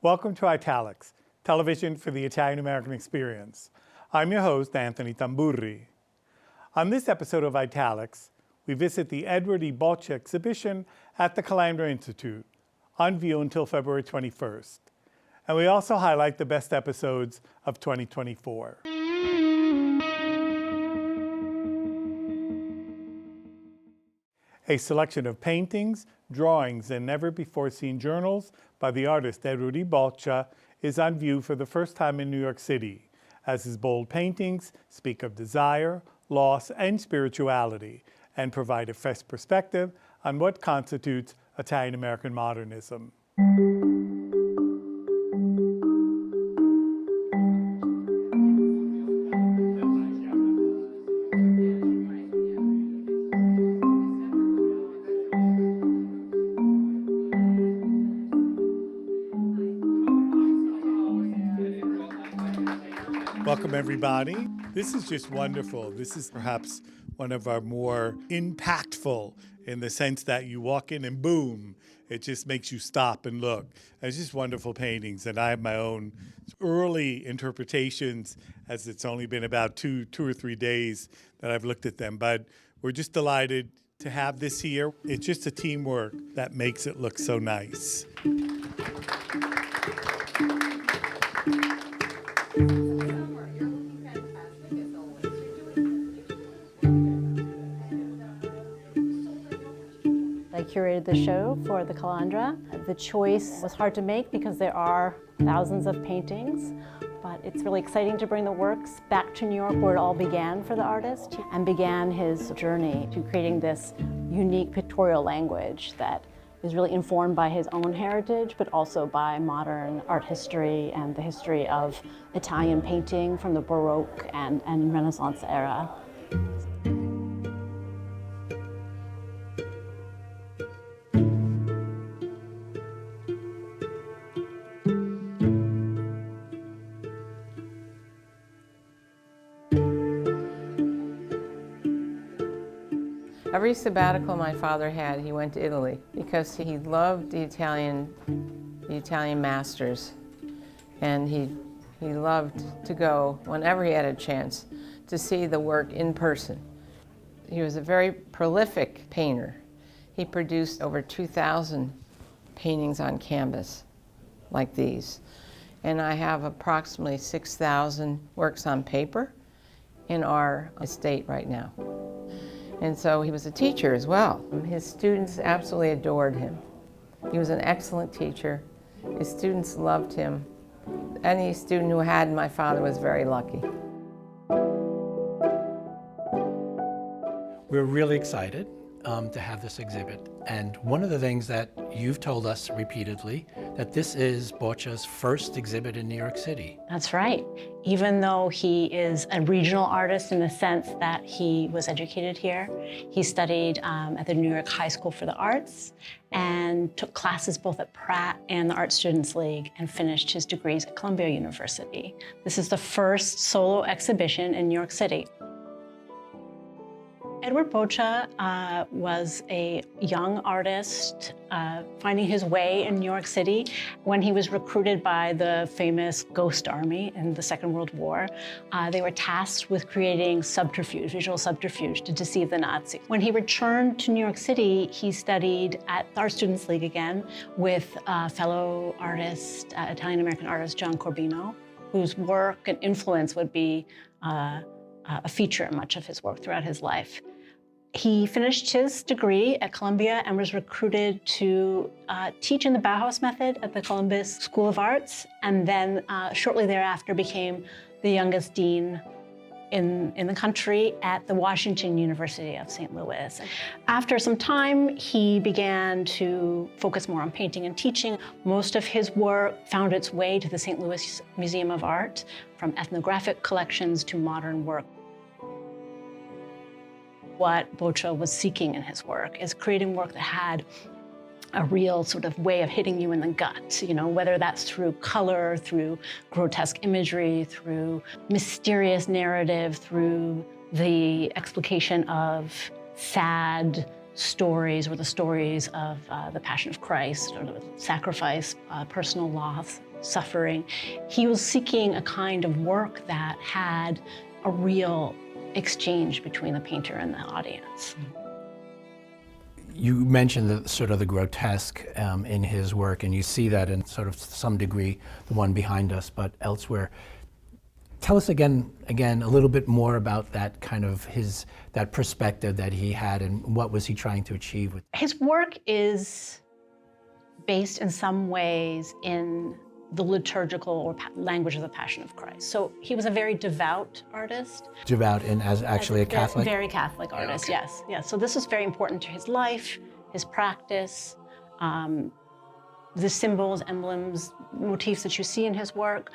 Welcome to Italics, television for the Italian American experience. I'm your host, Anthony Tamburri. On this episode of Italics, we visit the Edward E. Boccia exhibition at the Calandra Institute, on view until February 21st. And we also highlight the best episodes of 2024. A selection of paintings, drawings, and never-before-seen journals by the artist Edward E. Boccia is on view for the first time in New York City, as his bold paintings speak of desire, loss, and spirituality, and provide a fresh perspective on what constitutes Italian-American modernism. Welcome, everybody. This is just wonderful. This is perhaps one of our more impactful in the sense that you walk in and boom, it just makes you stop and look. It's just wonderful paintings, and I have my own early interpretations, as it's only been about two or three days that I've looked at them. But we're just delighted to have this here. It's just a teamwork that makes it look so nice. I curated the show for the Calandra. The choice was hard to make because there are thousands of paintings, but it's really exciting to bring the works back to New York where it all began for the artist and began his journey to creating this unique pictorial language that is really informed by his own heritage, but also by modern art history and the history of Italian painting from the Baroque and Renaissance era. Every sabbatical my father had, he went to Italy because he loved the Italian masters, and he loved to go whenever he had a chance to see the work in person. He was a very prolific painter. He produced over 2,000 paintings on canvas like these, and I have approximately 6,000 works on paper in our estate right now. And so he was a teacher as well. His students absolutely adored him. He was an excellent teacher. His students loved him. Any student who had my father was very lucky. We're really excited to have this exhibit. And one of the things that you've told us repeatedly, that this is Boccia's first exhibit in New York City. That's right. Even though he is a regional artist in the sense that he was educated here, he studied at the New York High School for the Arts and took classes both at Pratt and the Art Students League and finished his degrees at Columbia University. This is the first solo exhibition in New York City. Edward Boccia was a young artist finding his way in New York City when he was recruited by the famous Ghost Army in the Second World War. They were tasked with creating subterfuge, visual subterfuge, to deceive the Nazis. When he returned to New York City, he studied at the Art Students League again with fellow artist, Italian-American artist John Corbino, whose work and influence would be a feature in much of his work throughout his life. He finished his degree at Columbia and was recruited to teach in the Bauhaus method at the Columbus School of Arts, and then shortly thereafter became the youngest dean in the country at the Washington University of St. Louis. After some time, he began to focus more on painting and teaching. Most of his work found its way to the St. Louis Museum of Art, from ethnographic collections to modern work. What Boccia was seeking in his work is creating work that had a real sort of way of hitting you in the gut, you know, whether that's through color, through grotesque imagery, through mysterious narrative, through the explication of sad stories or the stories of the Passion of Christ or the sacrifice, personal loss, suffering. He was seeking a kind of work that had a real exchange between the painter and the audience. You mentioned the sort of the grotesque in his work, and you see that in sort of some degree, the one behind us, but elsewhere. Tell us again a little bit more about that kind of that perspective that he had, and what was he trying to achieve with His work is based in some ways in the liturgical or language of the Passion of Christ. So he was a very devout artist. Devout and as actually a Catholic? Very Catholic artist, okay. Yes. Yes. So this is very important to his life, his practice, the symbols, emblems, motifs that you see in his work.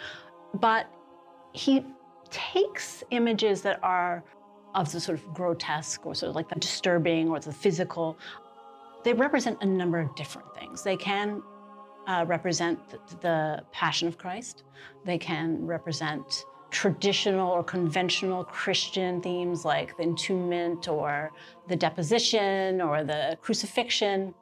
But he takes images that are of the sort of grotesque or sort of like the disturbing or the physical. They represent a number of different things. They can represent the Passion of Christ. They can represent traditional or conventional Christian themes like the entombment or the deposition or the crucifixion.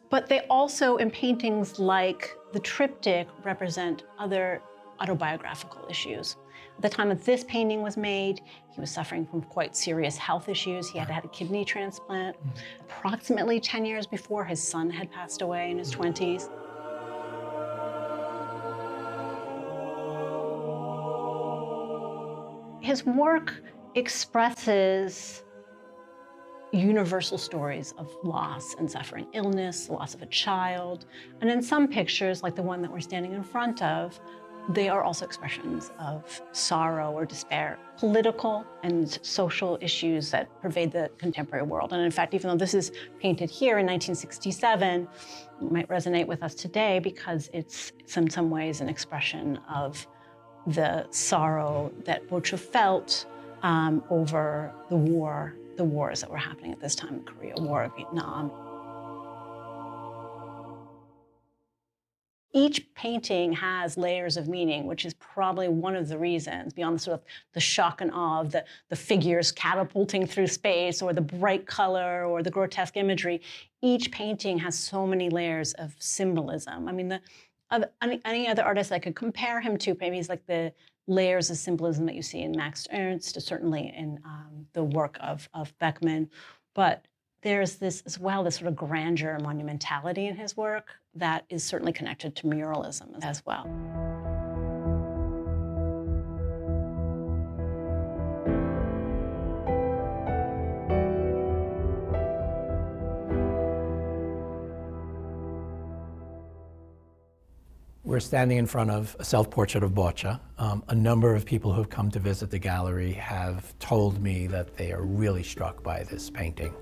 But they also, in paintings like the triptych, represent other autobiographical issues. At the time that this painting was made, he was suffering from quite serious health issues. He had had a kidney transplant. Approximately 10 years before, his son had passed away in his 20s. His work expresses universal stories of loss and suffering, illness, the loss of a child. And in some pictures, like the one that we're standing in front of, they are also expressions of sorrow or despair, political and social issues that pervade the contemporary world. And in fact, even though this is painted here in 1967, it might resonate with us today because it's in some ways an expression of the sorrow that Boccia felt over the wars that were happening at this time, the Korea War, Vietnam. Each painting has layers of meaning, which is probably one of the reasons, beyond the sort of the shock and awe of the figures catapulting through space or the bright color or the grotesque imagery. Each painting has so many layers of symbolism. I mean, any other artist I could compare him to, maybe he's like the layers of symbolism that you see in Max Ernst, certainly in the work of Beckmann. But there's this as well, this sort of grandeur and monumentality in his work that is certainly connected to muralism as well. We're standing in front of a self-portrait of Boccia. A number of people who have come to visit the gallery have told me that they are really struck by this painting.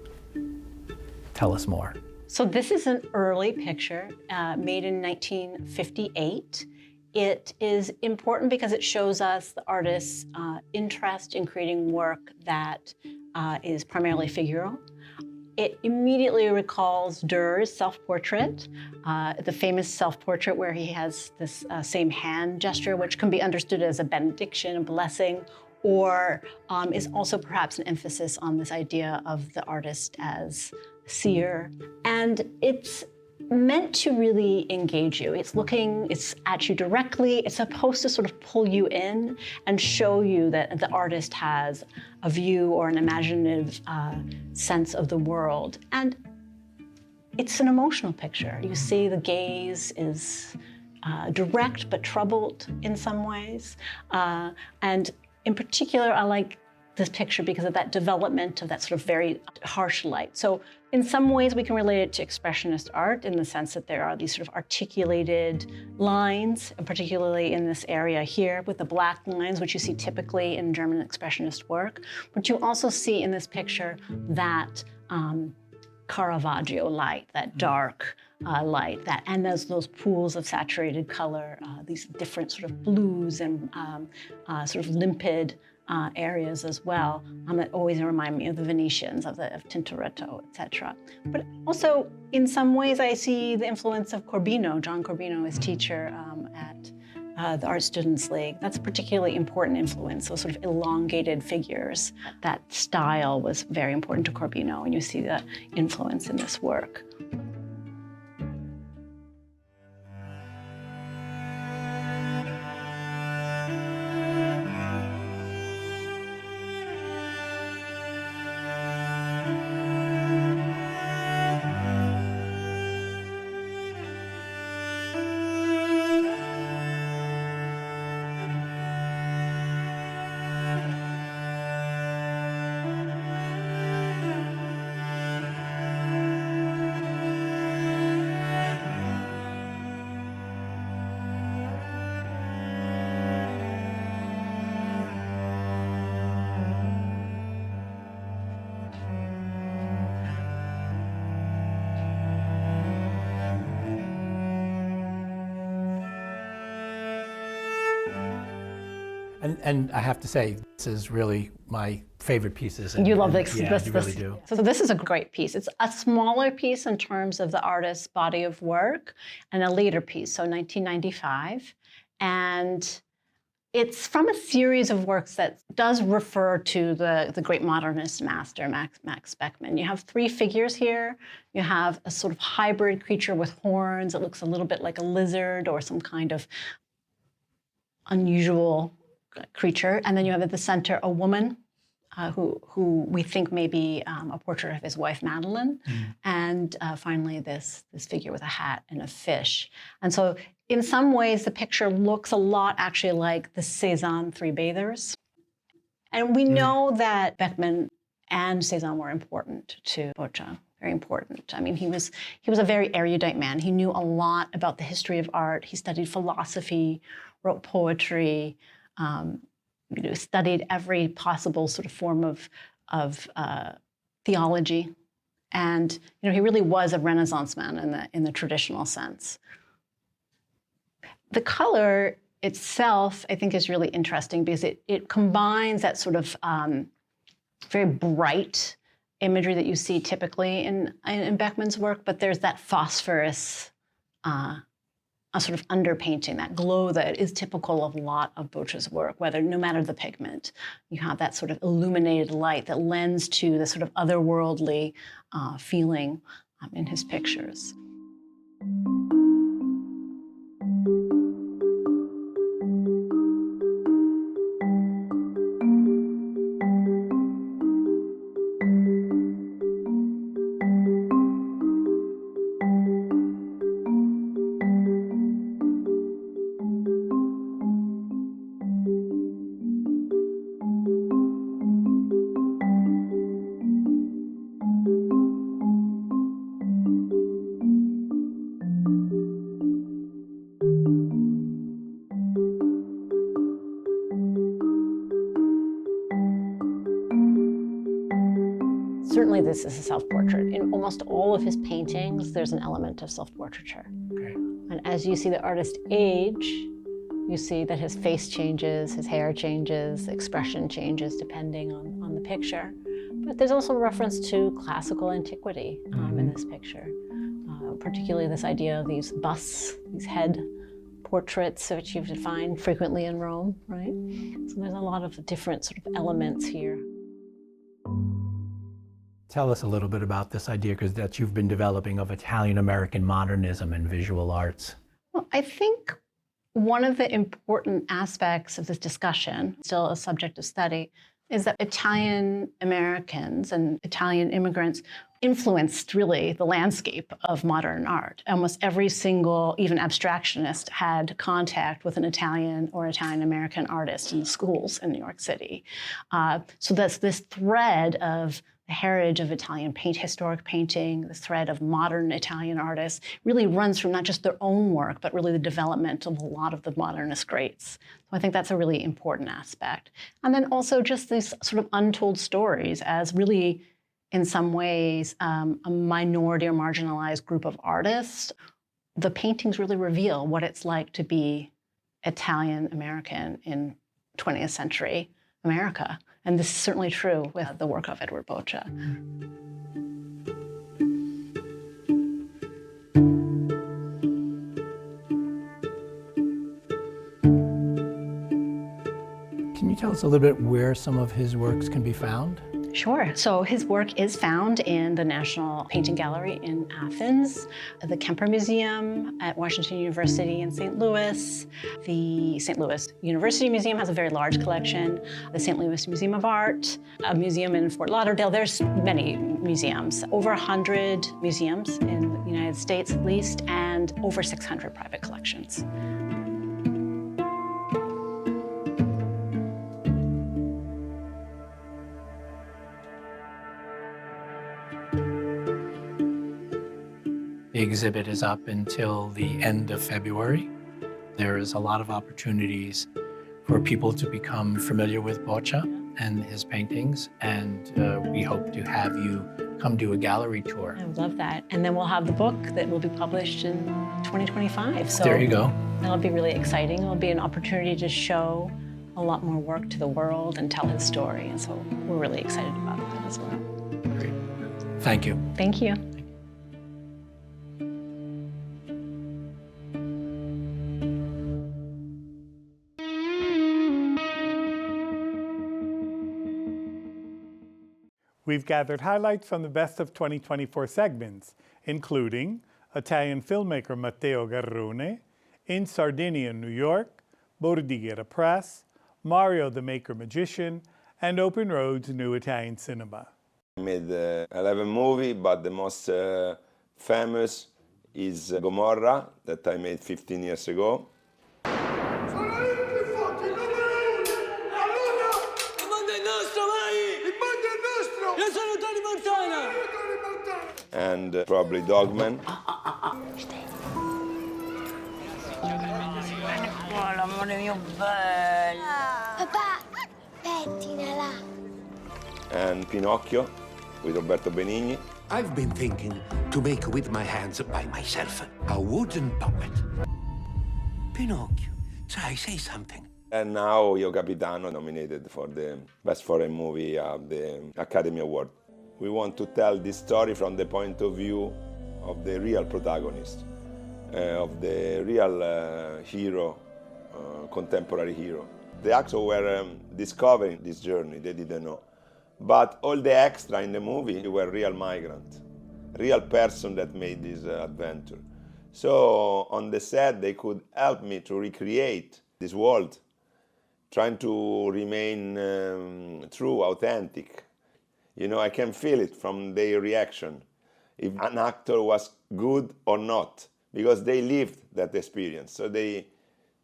Tell us more. So this is an early picture made in 1958. It is important because it shows us the artist's interest in creating work that is primarily figural. It immediately recalls Dürer's self-portrait, the famous self-portrait where he has this same hand gesture, which can be understood as a benediction, a blessing, or is also perhaps an emphasis on this idea of the artist as seer. And it's meant to really engage you. It's at you directly. It's supposed to sort of pull you in and show you that the artist has a view or an imaginative sense of the world. And it's an emotional picture. You see the gaze is direct but troubled in some ways. And in particular, I like this picture because of that development of that sort of very harsh light. So in some ways we can relate it to expressionist art in the sense that there are these sort of articulated lines, and particularly in this area here with the black lines, which you see typically in German expressionist work. But you also see in this picture that Caravaggio light, that dark light, and there's those pools of saturated color, these different sort of blues and sort of limpid areas as well that always remind me of the Venetians, of Tintoretto, etc. But also, in some ways, I see the influence of Corbino, John Corbino, his teacher at the Art Students League. That's a particularly important influence, those sort of elongated figures. That style was very important to Corbino, and you see the influence in this work. And I have to say, this is really my favorite pieces. You love this. Yeah, this, you this. really do. So this is a great piece. It's a smaller piece in terms of the artist's body of work, and a later piece, so 1995. And it's from a series of works that does refer to the great modernist master, Max Beckmann. You have three figures here. You have a sort of hybrid creature with horns. It looks a little bit like a lizard or some kind of unusual creature. And then you have at the center a woman who we think may be a portrait of his wife, Madeline. And finally, this figure with a hat and a fish. And so in some ways, the picture looks a lot actually like the Cézanne Three Bathers. And we know that Beckmann and Cézanne were important to Boccia, very important. I mean, he was a very erudite man. He knew a lot about the history of art. He studied philosophy, wrote poetry, studied every possible sort of form of theology. And he really was a Renaissance man in the traditional sense. The color itself, I think, is really interesting because it combines that sort of very bright imagery that you see typically in Beckmann's work, but there's that phosphorus, a sort of underpainting, that glow that is typical of a lot of Boccia's work, no matter the pigment. You have that sort of illuminated light that lends to the sort of otherworldly feeling in his pictures. Certainly this is a self-portrait. In almost all of his paintings, there's an element of self-portraiture. Okay. And as you see the artist age, you see that his face changes, his hair changes, expression changes depending on the picture. But there's also a reference to classical antiquity in this picture, particularly this idea of these busts, these head portraits, which you find frequently in Rome, right? So there's a lot of different sort of elements here. Tell us a little bit about this idea that you've been developing of Italian-American modernism in visual arts. Well, I think one of the important aspects of this discussion, still a subject of study, is that Italian Americans and Italian immigrants influenced really the landscape of modern art. Almost every single, even abstractionist, had contact with an Italian or Italian American artist in the schools in New York City. So that's this thread of the heritage of Italian historic painting, the thread of modern Italian artists, really runs from not just their own work, but really the development of a lot of the modernist greats. So I think that's a really important aspect. And then also just these sort of untold stories as really, in some ways, a minority or marginalized group of artists. The paintings really reveal what it's like to be Italian American in 20th century America. And this is certainly true with the work of Edward Boccia. Can you tell us a little bit where some of his works can be found? Sure. So his work is found in the National Painting Gallery in Athens, the Kemper Museum at Washington University in St. Louis. The St. Louis University Museum has a very large collection. The St. Louis Museum of Art, a museum in Fort Lauderdale. There's many museums, over 100 museums in the United States at least, and over 600 private collections. The exhibit is up until the end of February. There is a lot of opportunities for people to become familiar with Boccia and his paintings, and we hope to have you come do a gallery tour. I would love that. And then we'll have the book that will be published in 2025. So there you go. that'll be really exciting. It'll be an opportunity to show a lot more work to the world and tell his story. And so we're really excited about that as well. Great. Thank you. Thank you. We've gathered highlights from the best of 2024 segments, including Italian filmmaker Matteo Garrone, In Sardinia, New York, Bordighera Press, Mario the Maker Magician, and Open Road's new Italian cinema. I made 11 movies, but the most famous is Gomorrah, that I made 15 years ago. And probably Dogman. Papà, pettinala. And Pinocchio with Roberto Benigni. I've been thinking to make with my hands by myself a wooden puppet. Pinocchio, try, say something. And now Io Capitano, nominated for the Best Foreign Movie of the Academy Award. We want to tell this story from the point of view of the real protagonist, of the real hero, contemporary hero. The actors were discovering this journey, they didn't know. But all the extra in the movie were real migrants, real person that made this adventure. So on the set, they could help me to recreate this world, trying to remain true, authentic. You know, I can feel it from their reaction, if an actor was good or not, because they lived that experience. So they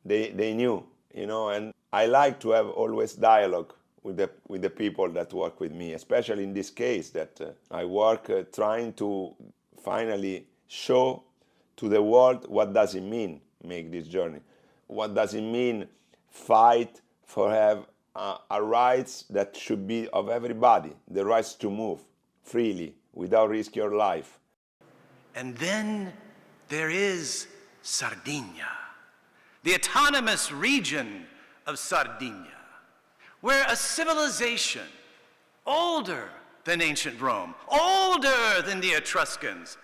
knew, you know, and I like to have always dialogue with the people that work with me, especially in this case that I work trying to finally show to the world what does it mean make this journey. What does it mean fight for have a rights that should be of everybody, the rights to move freely without risk your life. And then there is Sardinia, the autonomous region of Sardinia, where a civilization older than ancient Rome, older than the Etruscans,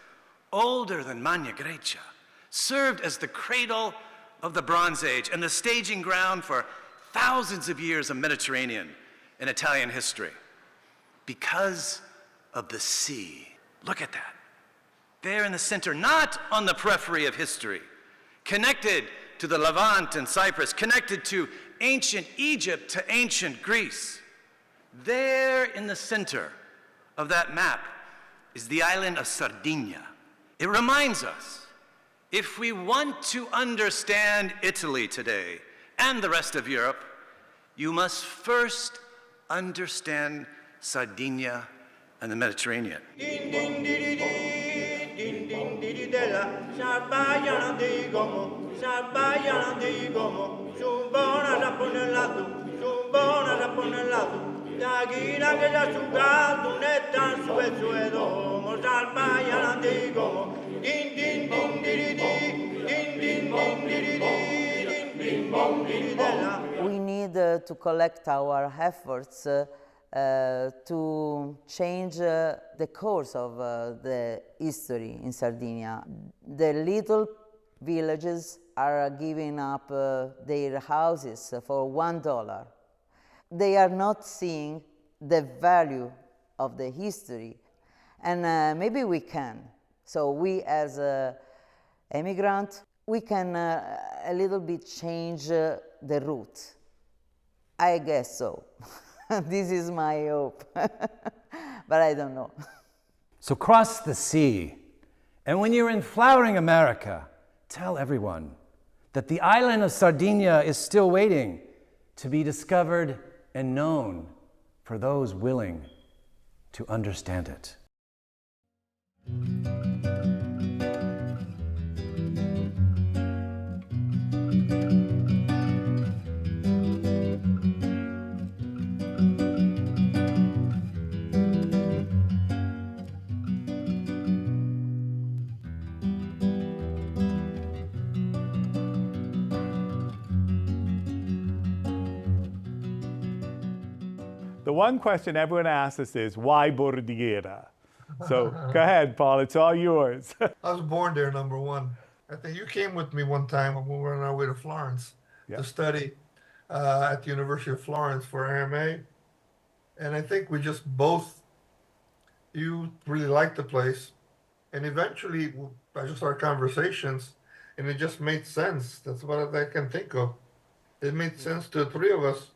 older than Magna Graecia, served as the cradle of the Bronze Age and the staging ground for thousands of years of Mediterranean and Italian history. Because of the sea. Look at that. There in the center, not on the periphery of history, connected to the Levant and Cyprus, connected to ancient Egypt, to ancient Greece. There in the center of that map is the island of Sardinia. It reminds us, if we want to understand Italy today and the rest of Europe, you must first understand Sardinia and the Mediterranean. We need to collect our efforts to change the course of the history in Sardinia. The little villages are giving up their houses for $1. They are not seeing the value of the history, and maybe we can. So we as immigrants, we can a little bit change the route. I guess so. This is my hope, but I don't know. So cross the sea, and when you're in flowering America, tell everyone that the island of Sardinia is still waiting to be discovered and known for those willing to understand it. one question everyone asks us is, why Bordighera? So go ahead, Paul, it's all yours. I was born there, number one. I think you came with me one time when we were on our way to Florence to study at the University of Florence for MA. And I think we just both, you really liked the place. And eventually, I just started conversations, and it just made sense. That's what I can think of. It made sense to the three of us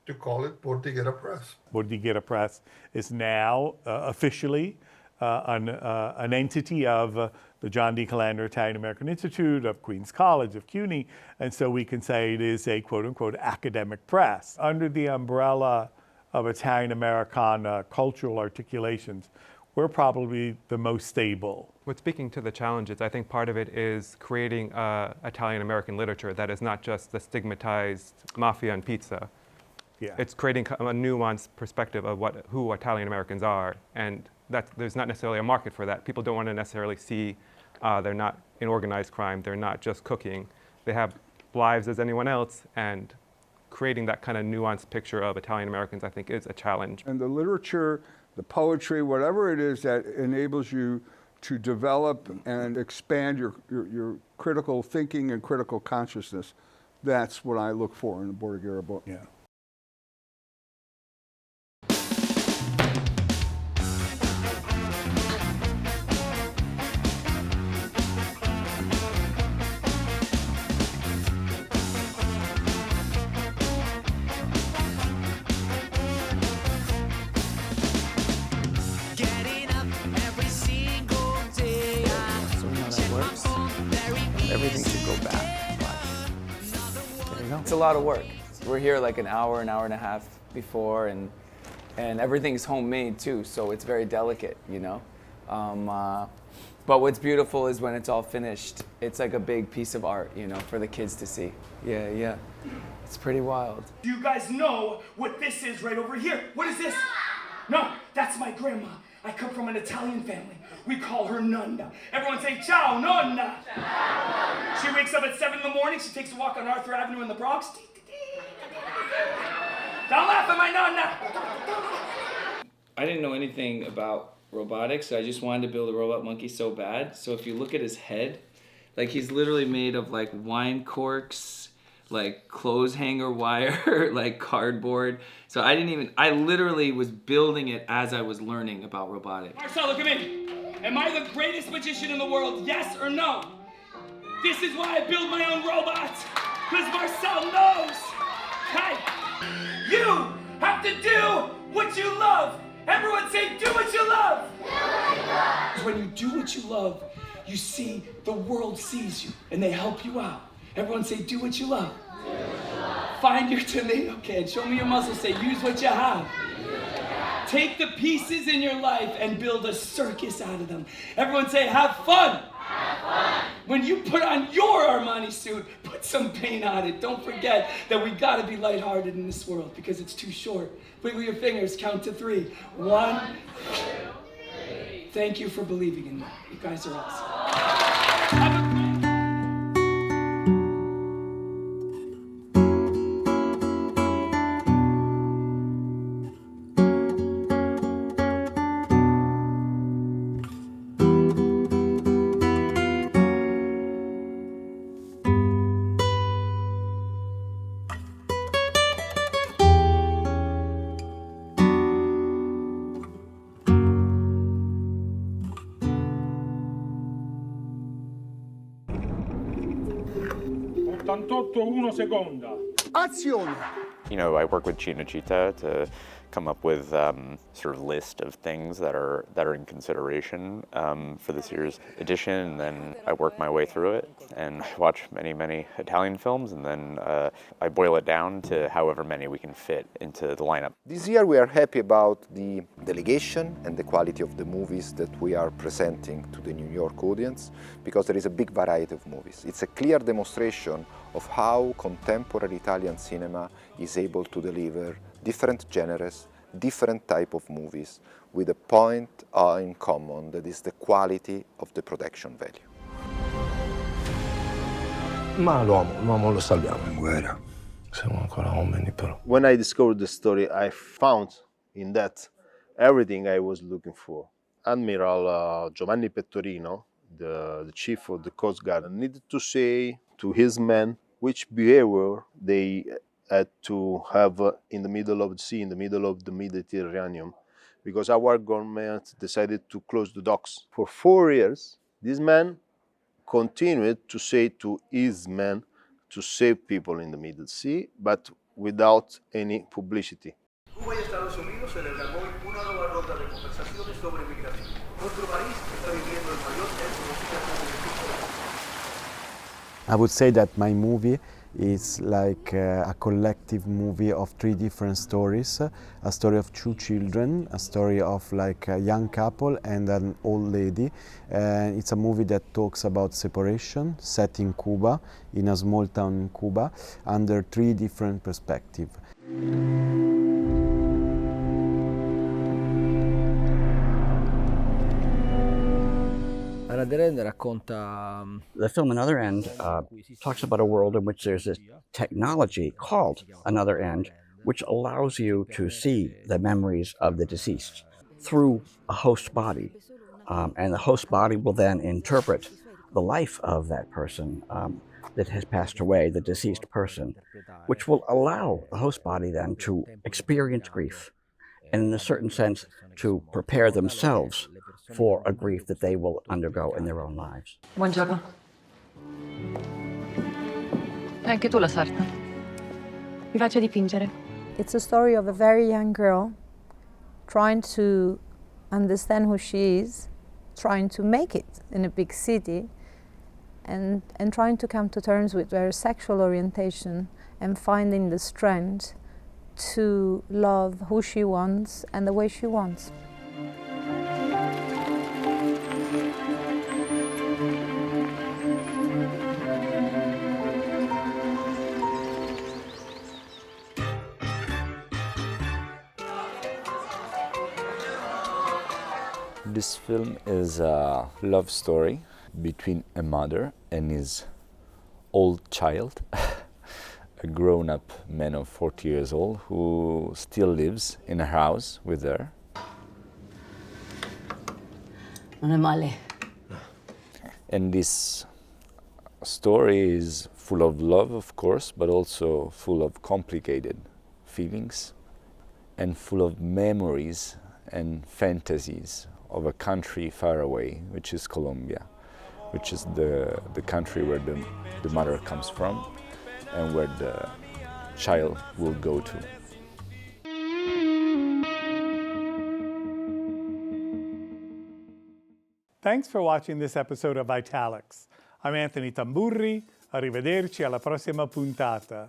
to call it Bordighera Press. Bordighera Press is now officially an entity of the John D. Calandra Italian American Institute, of Queens College, of CUNY, and so we can say it is a quote-unquote academic press. Under the umbrella of Italian Americana cultural articulations, we're probably the most stable. With speaking to the challenges, I think part of it is creating Italian American literature that is not just the stigmatized mafia and pizza. Yeah. It's creating a nuanced perspective of who Italian Americans are, and there's not necessarily a market for that. People don't want to necessarily see they're not in organized crime, they're not just cooking. They have lives as anyone else, and creating that kind of nuanced picture of Italian Americans, I think, is a challenge. And the literature, the poetry, whatever it is that enables you to develop and expand your critical thinking and critical consciousness, that's what I look for in a Bordighera book. Yeah. Everything should go back. There you go. It's a lot of work. We're here like an hour and a half before, and everything's homemade too, so it's very delicate, you know. But what's beautiful is when it's all finished, it's like a big piece of art, you know, for the kids to see. Yeah. It's pretty wild. Do you guys know what this is right over here? What is this? No, that's my grandma. I come from an Italian family. We call her Nonna. Everyone say, ciao, Nonna. Ciao. She wakes up at 7 in the morning. She takes a walk on Arthur Avenue in the Bronx. Don't laugh at my Nonna. I didn't know anything about robotics, so I just wanted to build a robot monkey so bad. So if you look at his head, like he's literally made of like wine corks, like clothes hanger wire, like cardboard. So I literally was building it as I was learning about robotics. Marcel, look at me. Am I the greatest magician in the world, yes or no? This is why I build my own robots, because Marcel knows. Hey, you have to do what you love. Everyone say, do what you love. Do what you love. When you do what you love, you see the world sees you, and they help you out. Everyone say, do what you love. Do what you love. Find your tomato can. Show me your muscles. Say, use what you have. Take the pieces in your life and build a circus out of them. Everyone say, have fun. Have fun. When you put on your Armani suit, put some paint on it. Don't forget that we gotta be lighthearted in this world because it's too short. Wiggle your fingers, count to 3. 1, 2, 3. Thank you for believing in me. You guys are awesome. Azione! You know, I work with Cinecittà to come up with sort of list of things that are in consideration for this year's edition, and then I work my way through it and watch many Italian films, and then I boil it down to however many we can fit into the lineup. This year we are happy about the delegation and the quality of the movies that we are presenting to the New York audience, because there is a big variety of movies. It's a clear demonstration of how contemporary Italian cinema is able to deliver different genres, different type of movies, with a point in common, that is the quality of the production value. Ma l'uomo lo salviamo in guerra. Siamo ancora uomini però. When I discovered the story, I found in that everything I was looking for. Admiral Giovanni Pettorino, the chief of the Coast Guard, needed to say to his men which behavior they had to have in the middle of the sea, in the middle of the Mediterranean, because our government decided to close the docks. For 4 years, this man continued to say to his men to save people in the Middle Sea, but without any publicity. Cuba y Estados Unidos celebramos una nueva ronda de conversaciones sobre migración. Nuestro país está viviendo el mayor I would say that my movie is like a collective movie of 3 different stories. A story of 2 children, a story of like a young couple and an old lady. It's a movie that talks about separation, set in Cuba, in a small town in Cuba, under 3 different perspectives. The film Another End talks about a world in which there's this technology called Another End, which allows you to see the memories of the deceased through a host body. And the host body will then interpret the life of that person that has passed away, the deceased person, which will allow the host body then to experience grief and in a certain sense to prepare themselves for a grief that they will undergo in their own lives. Buongiorno. Anche tu la sarta. Mi faccio dipingere. It's a story of a very young girl trying to understand who she is, trying to make it in a big city, and trying to come to terms with her sexual orientation and finding the strength to love who she wants and the way she wants. This film is a love story between a mother and his old child, a grown-up man of 40 years old who still lives in a house with her. Non è male. And this story is full of love, of course, but also full of complicated feelings and full of memories and fantasies of a country far away, which is Colombia, which is the country where the mother comes from and where the child will go to. Thanks for watching this episode of Italics. I'm Anthony Tamburri. Arrivederci alla prossima puntata.